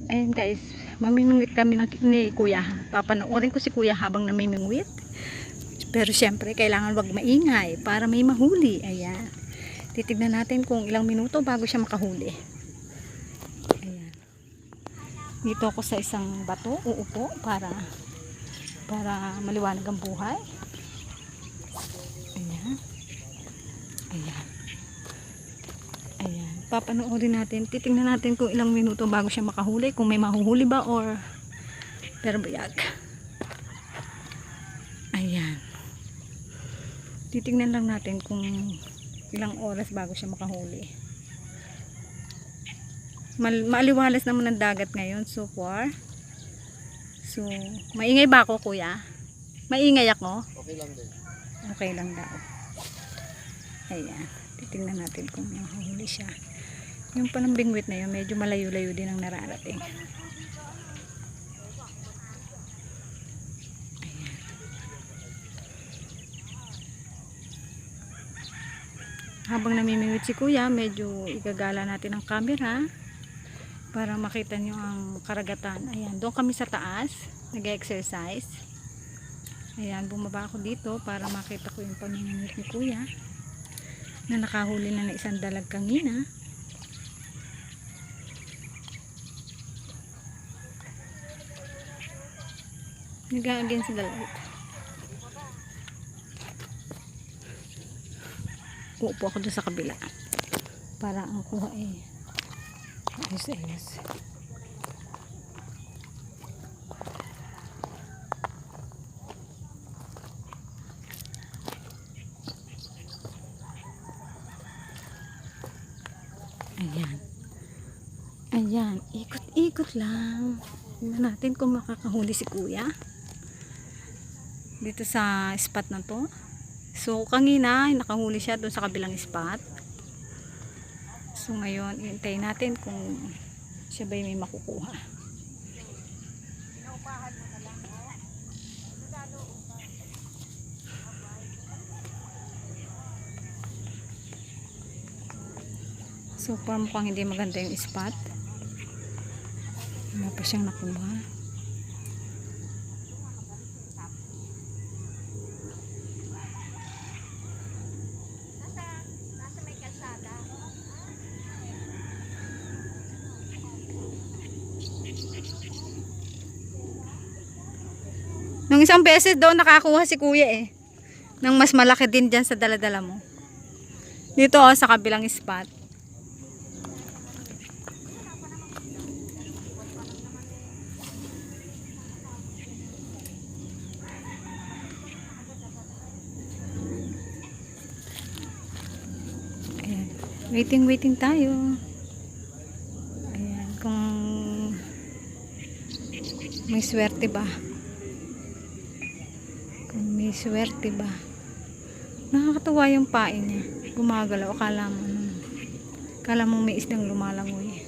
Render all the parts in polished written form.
Ayun guys, mamimingwit kami ni kuya. Papanoorin ko si kuya habang namimingwit. Pero syempre kailangan wag maingay para may mahuli. Ayan. Titignan natin kung ilang minuto bago siya makahuli. Ayan. Dito ako sa isang bato, uupo para maliwanag ang buhay. Ayan. Ayan. Ayan. Papanoorin natin. Titingnan natin kung ilang minuto bago siya makahuli. Kung may mahuhuli ba or pero bayag. Ayan. Titingnan lang natin kung ilang oras bago siya makahuli. Maaliwalas naman ang dagat ngayon so far. So, maingay ba ako kuya? Maingay ako? Okay lang din. Okay lang daw. Ayan. Titingnan natin kung mahuli siya. Yung panambingwit na yun, medyo malayo-layo din ang nararating. Ayan. Habang namimingwit si kuya, medyo igagala natin ang camera para makita nyo ang karagatan. Ayan, doon kami sa taas nag-exercise. Ayan, bumaba ako dito para makita ko yung pamimingwit ni kuya na nakahuli na isang dalag kanina. Nag-against the light. Uupo ako doon sa kabila para ang kuha ayos. Ayan, ikot-ikot lang. Tingnan natin kung makakahuli si kuya dito sa spot na to. So kanina nakahuli siya doon sa kabilang spot. So ngayon iintayin natin kung siya ba may makukuha. So far mukhang hindi maganda yung spot. Wala pa siyang nakuha. Nasa may kalsada. Nung isang beses doon nakakuha si kuya nang mas malaki din dyan sa daladala mo. Dito sa kabilang spot. Ayan. Waiting tayo. Ayan, kung may swerte ba. May swerte ba? Nakakatuwa yung pain niya. Gumagalaw. Akala mo may isdang lumalangoy.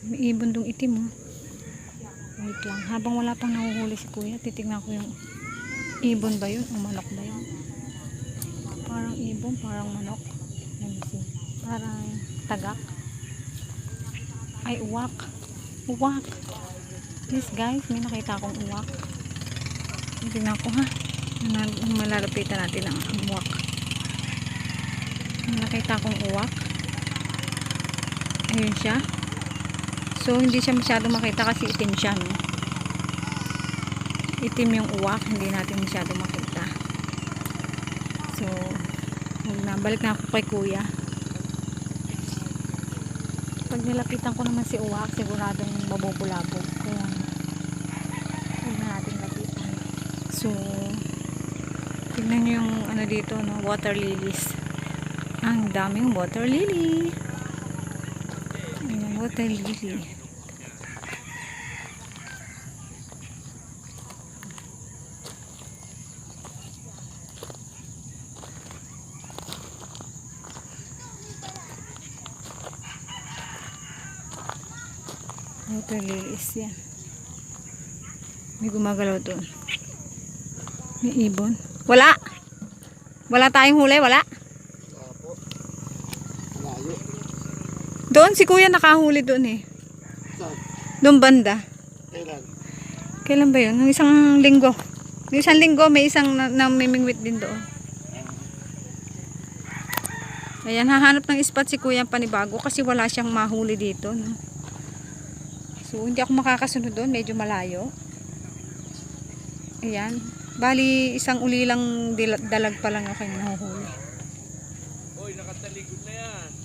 May ibon dong itim Wait lang. Habang wala pang nahuhuli si kuya, titignan ko yung ibon ba yun o manok ba yun. Parang ibon, parang manok. Let me see. Parang tagak. Ay, uwak. Uwak. Please guys, may nakita akong uwak. Tingnan ko malalapitan natin ang uwak. Nakita kong uwak. Ayun siya. So hindi siya masyado makita kasi itim siya Itim yung uwak, hindi natin masyado makita. So balik na ako kay kuya. Pag nilapitan ko naman si uwak, siguradong mabubulabog. Kaya huwag na natin lapitan. So tingnan nyo yung dito water lilies. Ang daming water lily. Water lily. Water lilies yan. May gumagalaw doon. May ibon. Wala! Wala tayong huli, wala? Opo. Layo. Doon si kuya nakahuli doon eh. Saan? Doon banda. Kailan? Kailan ba yun? Nung isang linggo. Nung isang linggo may isang namimingwit din doon. Ayan, hahanap ng spot si kuya panibago kasi wala siyang mahuli dito. No? So, hindi ako makakasunod doon. Medyo malayo. Ayan. Bali, isang uli lang dalag pa lang ako yung nahuhuli. Hoy, nakataligod na yan.